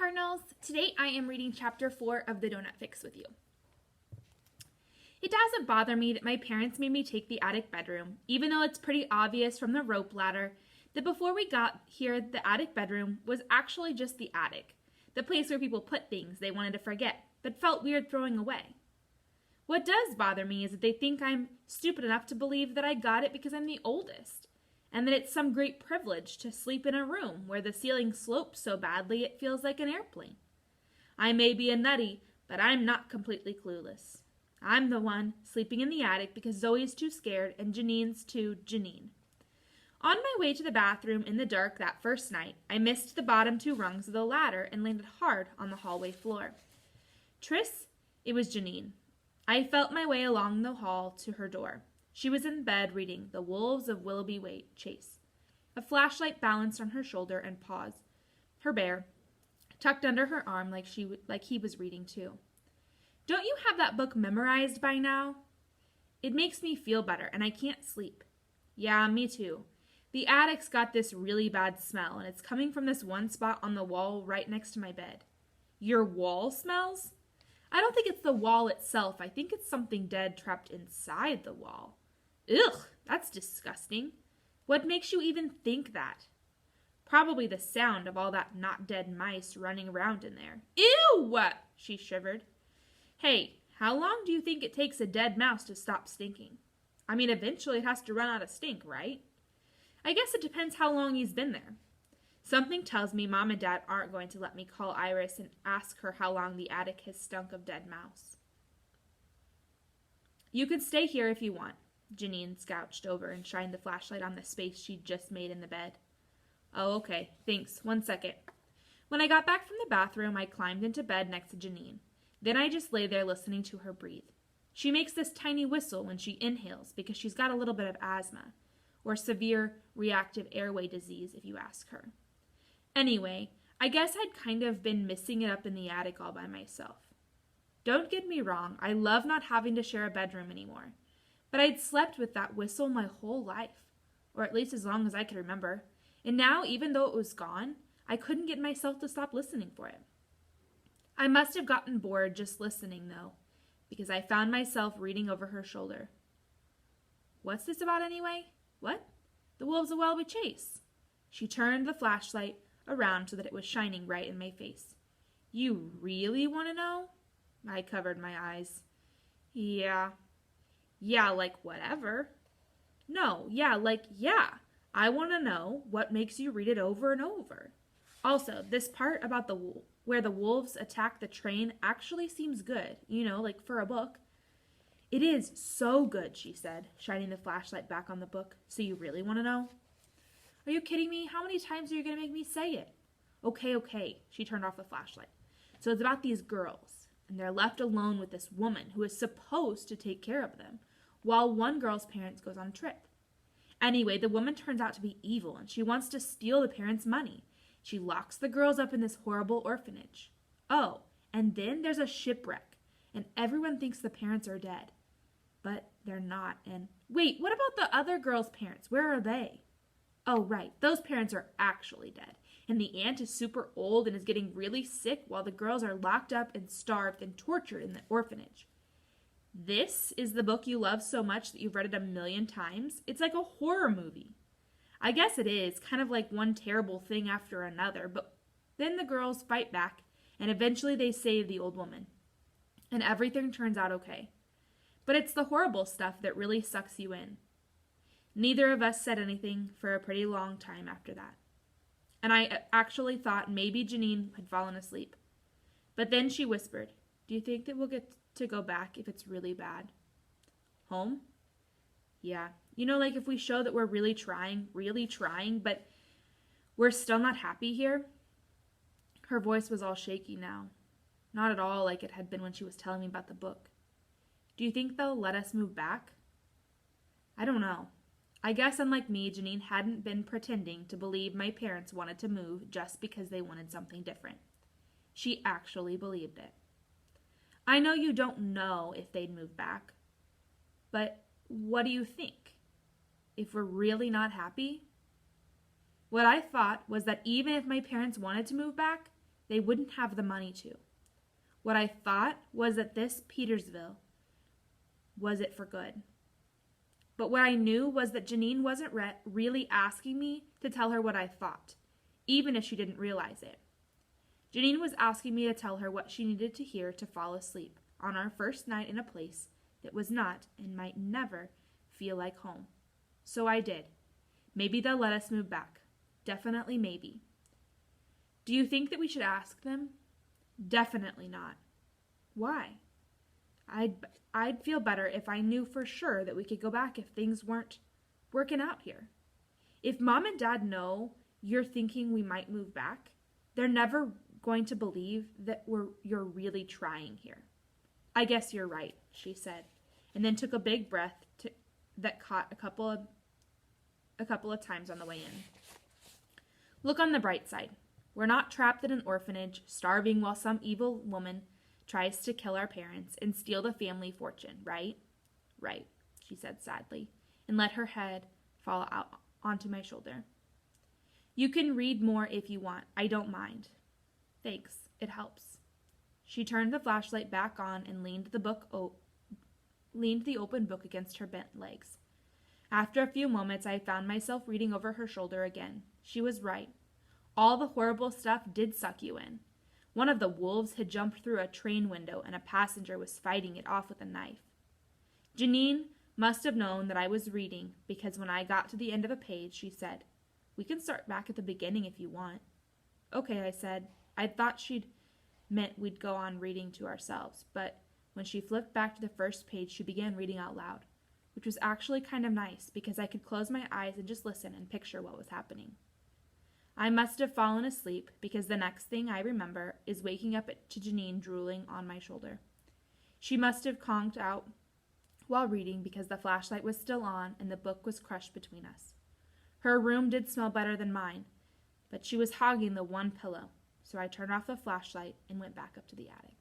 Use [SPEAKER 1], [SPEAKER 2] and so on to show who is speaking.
[SPEAKER 1] Cardinals! Today I am reading Chapter 4 of the Doughnut Fix with you. It doesn't bother me that my parents made me take the attic bedroom, even though it's pretty obvious from the rope ladder that before we got here, the attic bedroom was actually just the attic, the place where people put things they wanted to forget but felt weird throwing away. What does bother me is that they think I'm stupid enough to believe that I got it because I'm the oldest, and that it's some great privilege to sleep in a room where the ceiling slopes so badly it feels like an airplane. I may be a nutty, but I'm not completely clueless. I'm the one sleeping in the attic because Zoe's too scared and Janine's too Janine. On my way to the bathroom in the dark that first night, I missed the bottom 2 rungs of the ladder and landed hard on the hallway floor. Tris, it was Janine. I felt my way along the hall to her door. She was in bed reading The Wolves of Willoughby Chase. A flashlight balanced on her shoulder and paws, her bear, tucked under her arm like he was reading too. Don't you have that book memorized by now? It makes me feel better, and I can't sleep. Yeah, me too. The attic's got this really bad smell, and it's coming from this one spot on the wall right next to my bed. Your wall smells? I don't think it's the wall itself. I think it's something dead trapped inside the wall. Ugh, that's disgusting. What makes you even think that? Probably the sound of all that not dead mice running around in there. Ew! She shivered. Hey, how long do you think it takes a dead mouse to stop stinking? I mean, eventually it has to run out of stink, right? I guess it depends how long he's been there. Something tells me Mom and Dad aren't going to let me call Iris and ask her how long the attic has stunk of dead mouse. You can stay here if you want. Janine slouched over and shined the flashlight on the space she'd just made in the bed. Oh, okay. Thanks. 1 second. When I got back from the bathroom, I climbed into bed next to Janine. Then I just lay there listening to her breathe. She makes this tiny whistle when she inhales because she's got a little bit of asthma, or severe reactive airway disease if you ask her. Anyway, I guess I'd kind of been missing it up in the attic all by myself. Don't get me wrong, I love not having to share a bedroom anymore. But I'd slept with that whistle my whole life, or at least as long as I could remember. And now, even though it was gone, I couldn't get myself to stop listening for it. I must have gotten bored just listening, though, because I found myself reading over her shoulder. What's this about anyway? What? The Wolves of Willoughby Chase. She turned the flashlight around so that it was shining right in my face. You really want to know? I covered my eyes. Yeah, like whatever. No, yeah. I want to know what makes you read it over and over. Also, this part about where the wolves attack the train actually seems good, like for a book. It is so good, she said, shining the flashlight back on the book. So you really want to know? Are you kidding me? How many times are you going to make me say it? Okay. She turned off the flashlight. So it's about these girls, and they're left alone with this woman who is supposed to take care of them, while one girl's parents goes on a trip. Anyway, the woman turns out to be evil, and she wants to steal the parents' money. She locks the girls up in this horrible orphanage. Oh, and then there's a shipwreck, and everyone thinks the parents are dead. But they're not, and wait, what about the other girls' parents? Where are they? Oh, right, those parents are actually dead, and the aunt is super old and is getting really sick while the girls are locked up and starved and tortured in the orphanage. This is the book you love so much that you've read it 1,000,000 times? It's like a horror movie. I guess it is, kind of like one terrible thing after another, but then the girls fight back, and eventually they save the old woman. And everything turns out okay. But it's the horrible stuff that really sucks you in. Neither of us said anything for a pretty long time after that. And I actually thought maybe Janine had fallen asleep. But then she whispered, do you think that we'll get to go back if it's really bad? Home? Yeah. Like if we show that we're really trying, but we're still not happy here? Her voice was all shaky now. Not at all like it had been when she was telling me about the book. Do you think they'll let us move back? I don't know. I guess unlike me, Janine hadn't been pretending to believe my parents wanted to move just because they wanted something different. She actually believed it. I know you don't know if they'd move back, but what do you think? If we're really not happy? What I thought was that even if my parents wanted to move back, they wouldn't have the money to. What I thought was that this Petersville was it for good. But what I knew was that Janine wasn't really asking me to tell her what I thought, even if she didn't realize it. Janine was asking me to tell her what she needed to hear to fall asleep on our first night in a place that was not and might never feel like home. So I did. Maybe they'll let us move back. Definitely maybe. Do you think that we should ask them? Definitely not. Why? I'd feel better if I knew for sure that we could go back if things weren't working out here. If Mom and Dad know you're thinking we might move back, they're never going to believe that you're really trying here. I guess you're right, she said, and then took a big breath that caught a couple of times on the way in. Look on the bright side. We're not trapped in an orphanage, starving while some evil woman tries to kill our parents and steal the family fortune, right? Right, she said sadly, and let her head fall out onto my shoulder. You can read more if you want. I don't mind. Thanks, it helps. She turned the flashlight back on and leaned the open book against her bent legs. After a few moments, I found myself reading over her shoulder again. She was right. All the horrible stuff did suck you in. One of the wolves had jumped through a train window and a passenger was fighting it off with a knife. Janine must have known that I was reading because when I got to the end of a page, she said, "We can start back at the beginning if you want." Okay, I said. I thought she'd meant we'd go on reading to ourselves, but when she flipped back to the first page, she began reading out loud, which was actually kind of nice because I could close my eyes and just listen and picture what was happening. I must have fallen asleep because the next thing I remember is waking up to Janine drooling on my shoulder. She must have conked out while reading because the flashlight was still on and the book was crushed between us. Her room did smell better than mine, but she was hogging the one pillow, so I turned off the flashlight and went back up to the attic.